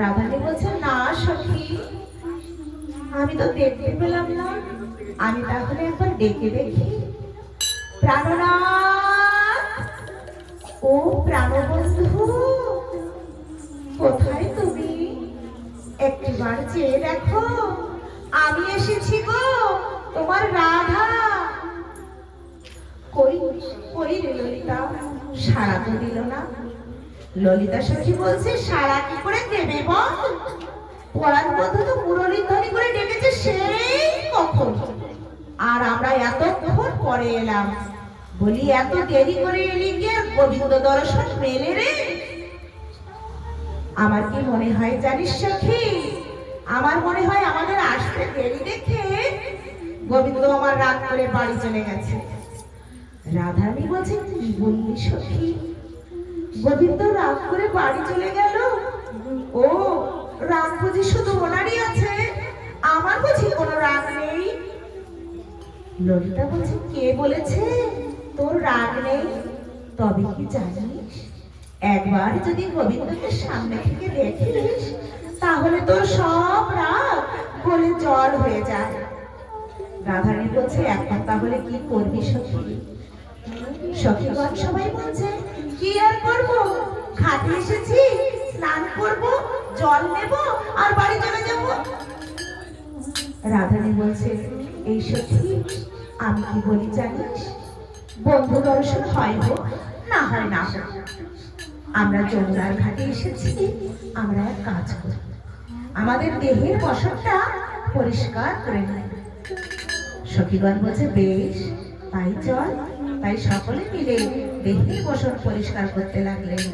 রাধানী বলছে, না সখী, আমি তো দেখতে পেলাম না, আমি তাহলে একবার ডেকে দেখি। প্রাণনাথ, ও প্রাণবন্ধু, কোথায় তুমি? একটিবার চেয়ে দেখো, আমি এসেছি গো, তোমার রাধা। কই কই রে ললিতা, সাড়া তো দিল না। ললিতা সখী বলছে, সাড়া কি করে দেবে বল? পরাণ বন্ধু তো মুরলী ধ্বনি করে ডেকেছে সেই কখন, আর আমরা এতক্ষণ পরে এলাম। বলি, এত দেরি করে এলি কি আর গোবিন্দ দর্শন মেলে রে? আমার কি মনে হয় জানিস সখী, আমার মনে হয় আমাদের আসতে দেরি দেখে গোবিন্দ আমার রাগ করে বাড়ি চলে গেছে। রাধারানী বলছে, কি বললি সখী, গোবিন্দ রাগ করে বাড়ি চলে গেল? ও, রাগ বুঝি শুধু ওনারই আছে, আমার বুঝি কোনো রাগ নেই? ললিতা বলছে, কে বলেছে তোর রাগ নেই? তবে কি জানিস, একবার যদি গোবিন্দকে সামনে থেকে দেখিস, তাহলে তোর সব রাগ গলে জল হয়ে যায়। রাধারানী বলছে, এখন তাহলে কি করবি সখী? সখীগণ সবাই বলছে, কি আর করবো, ঘাটে এসেছি, স্নান করব, জল নেব, আর বাড়ি চলে যাব। রাধারানী বলছে, এই সখী, আমি কি বলি জানিস, বন্ধু দর্শন হয় হোক, না হয় না হোক, আমরা যমুনার ঘাটে এসেছি, আমরা এক কাজ করি, আমাদের দেহের বসনটা পরিষ্কার করে নিই। সখীগণ বলছে, বেশ, তাই চল। তাই সকলে মিলে দেহের বসন পরিষ্কার করতে লাগলেন।